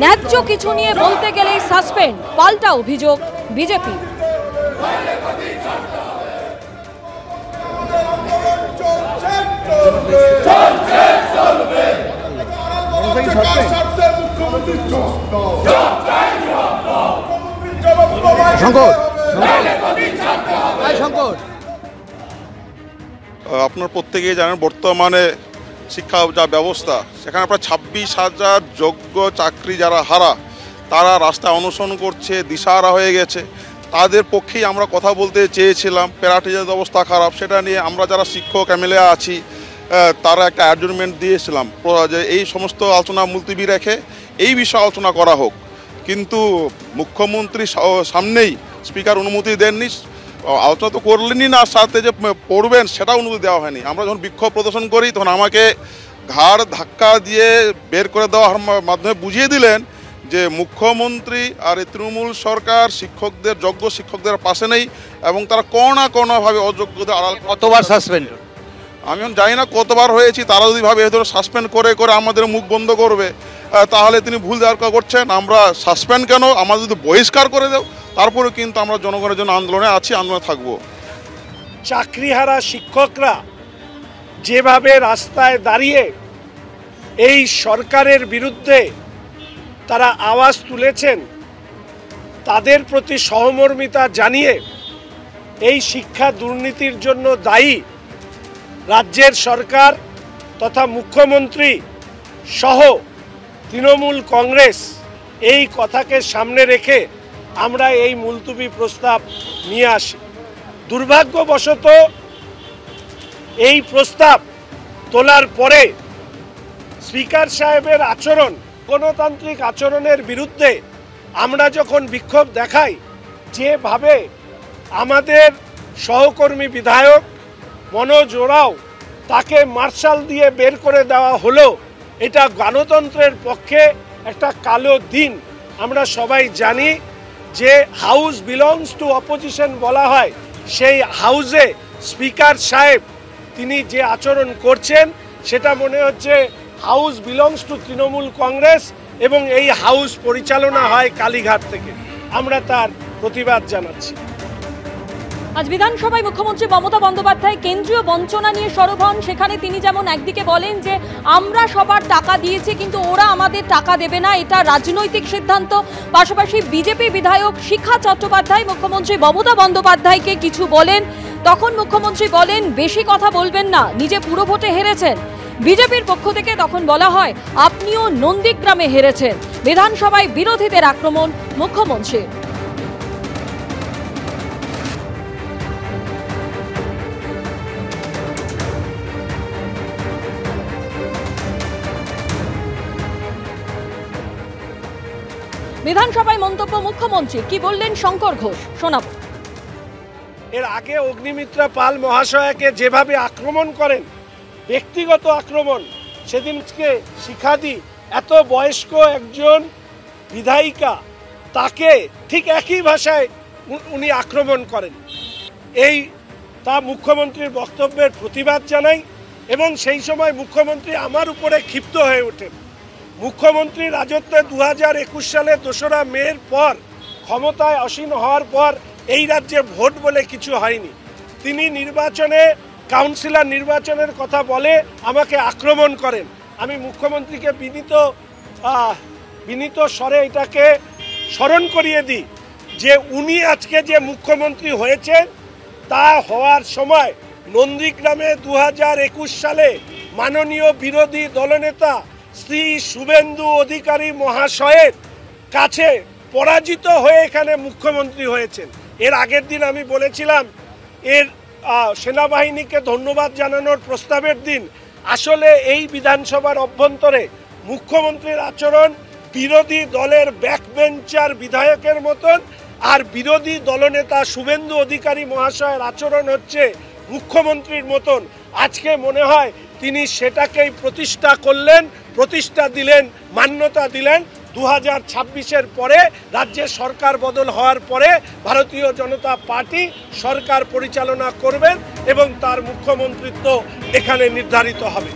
ন্যায্য কিছু নিয়ে বলতে গেলেই সাসপেন্ড, পাল্টা অভিযোগ বিজেপি। আপনার প্রত্যেকেই জানেন বর্তমানে শিক্ষা যা ব্যবস্থা সেখানে প্রায় 26,000 যোগ্য চাকরি যারা হারা তারা রাস্তায় অনশন করছে, দিশাহারা হয়ে গেছে। তাদের পক্ষেই আমরা কথা বলতে চেয়েছিলাম। প্যারাটিজের অবস্থা খারাপ, সেটা নিয়ে আমরা যারা শিক্ষক এমএলএ আছি তারা একটা অ্যাডজমেন্ট দিয়েছিলাম যে এই সমস্ত আলোচনা মুলতবি রেখে এই বিষয়ে আলোচনা করা হোক। কিন্তু মুখ্যমন্ত্রী সামনেই স্পিকার অনুমতি দেননি, আলোচনা তো করলেনই না, সাথে যে পড়বেন সেটা অনুমতি দেওয়া হয়নি। আমরা যখন বিক্ষোভ প্রদর্শন করি তখন আমাকে ঘাড় ধাক্কা দিয়ে বের করে দেওয়ার মাধ্যমে বুঝিয়ে দিলেন যে মুখ্যমন্ত্রী আর এই তৃণমূল সরকার শিক্ষকদের, যোগ্য শিক্ষকদের পাশে নেই এবং তারা কোনো না কোনোভাবে অযোগ্যদের আড়াল। কতবার সাসপেন্ড? আমি এখন জানি না কতবার হয়েছি। তারা যদি ভাবে এদের সাসপেন্ড করে করে আমাদের মুখ বন্ধ করবে তাহলে তিনি ভুল দেওয়ার করছেন। আমরা সাসপেন্ড কেন, আমরা যদি বহিষ্কার করে দেও তারপরে কিন্তু আমরা জনগণের জন্য আন্দোলনে আছি, আন্দোলনে থাকবো। চাকরিহারা শিক্ষকরা যেভাবে রাস্তায় দাঁড়িয়ে এই সরকারের বিরুদ্ধে তারা আওয়াজ তুলেছেন, তাদের প্রতি সহমর্মিতা জানিয়ে এই শিক্ষা দুর্নীতির জন্য দায়ী রাজ্যের সরকার তথা মুখ্যমন্ত্রী সহ তৃণমূল কংগ্রেস, এই কথাকে সামনে রেখে আমরা এই মুলতবি প্রস্তাব নিয়ে আসি। দুর্ভাগ্যবশত এই প্রস্তাব তোলার পরে স্পিকার সাহেবের আচরণ, গণতান্ত্রিক আচরণের বিরুদ্ধে আমরা যখন বিক্ষোভ দেখাই, যেভাবে আমাদের সহকর্মী বিধায়ক মনোজ ওরাও তাকে মার্শাল দিয়ে বের করে দেওয়া হলো, এটা গণতন্ত্রের পক্ষে একটা কালো দিন। আমরা সবাই জানি যে হাউস বিলংস টু অপোজিশন বলা হয়, সেই হাউসে স্পিকার সাহেব তিনি যে আচরণ করছেন সেটা মনে হচ্ছে house belongs to Trinamool Congress এবং এই হাউস পরিচালনা হয় কালীঘাট থেকে। আমরা তার প্রতিবাদ জানাচ্ছি। আজ বিধানসভায় মুখ্যমন্ত্রী মমতা বন্দ্যোপাধ্যায় কেন্দ্রীয় বঞ্চনা নিয়ে সরব হন। সেখানে তিনি যেমন একদিকে বলেন যে আমরা সবার টাকা দিয়েছি কিন্তু ওরা আমাদের টাকা দেবে না, এটা রাজনৈতিক সিদ্ধান্ত। পাশাপাশি বিজেপি বিধায়ক শিখা চট্টোপাধ্যায় মুখ্যমন্ত্রী মমতা বন্দ্যোপাধ্যায়কে কিছু বলেন, তখন মুখ্যমন্ত্রী বলেন বেশি কথা বলবেন না, নিজে পুরো ভোটে হেরেছেন। বিজেপির পক্ষ থেকে তখন বলা হয় আপনিও নন্দীগ্রামে হেরেছেন। বিধানসভায় বিরোধীদের আক্রমণ মুখ্যমন্ত্রী। বিধানসভায় মন্তব্য মুখ্যমন্ত্রী, কি বললেন শঙ্কর ঘোষ, শোনাবো। এর আগে অগ্নিমিত্রা পাল মহাশয়াকে যেভাবে আক্রমণ করেন, ব্যক্তিগত আক্রমণ, সেদিনকে শিখাদি এত বয়স্ক একজন বিধায়িকা, তাকে ঠিক একই ভাষায় উনি আক্রমণ করেন। তা মুখ্যমন্ত্রীর বক্তব্যের প্রতিবাদ জানাই এবং সেই সময় মুখ্যমন্ত্রী আমার উপরে ক্ষিপ্ত হয়ে ওঠেন। মুখ্যমন্ত্রী রাজত্বে 2021 সালে 2রা মের পর ক্ষমতায় আসীন হওয়ার পর এই রাজ্যে ভোট বলে কিছু হয়নি। তিনি নির্বাচনে, কাউন্সিলর নির্বাচনের কথা বলে আমাকে আক্রমণ করেন। আমি মুখ্যমন্ত্রীকে বিনীত স্বরে এটাকে স্মরণ করিয়ে দিই যে উনি আজকে যে মুখ্যমন্ত্রী হয়েছেন তা হওয়ার সময় নন্দীগ্রামে 2021 সালে মাননীয় বিরোধী দলনেতা শ্রী শুভেন্দু অধিকারী মহাশয়ের কাছে পরাজিত হয়ে এখানে মুখ্যমন্ত্রী হয়েছেন। এর আগের দিন আমি বলেছিলাম সেনাবাহিনীকে ধন্যবাদ জানানোর প্রস্তাবের দিন আসলে এই বিধানসভার অভ্যন্তরে মুখ্যমন্ত্রীর আচরণ বিরোধী দলের ব্যাকবেঞ্চার বিধায়কের মতন, আর বিরোধী দলনেতা শুভেন্দু অধিকারী মহাশয়ের আচরণ হচ্ছে মুখ্যমন্ত্রীর মতন। আজকে মনে হয় তিনি সেটাকেই প্রতিষ্ঠা দিলেন, মান্যতা দিলেন। 2026-এর পরে রাজ্যে সরকার বদল হওয়ার পরে ভারতীয় জনতা পার্টি সরকার পরিচালনা করবেন এবং তার মুখ্যমন্ত্রিত্ব এখানে নির্ধারিত হবে।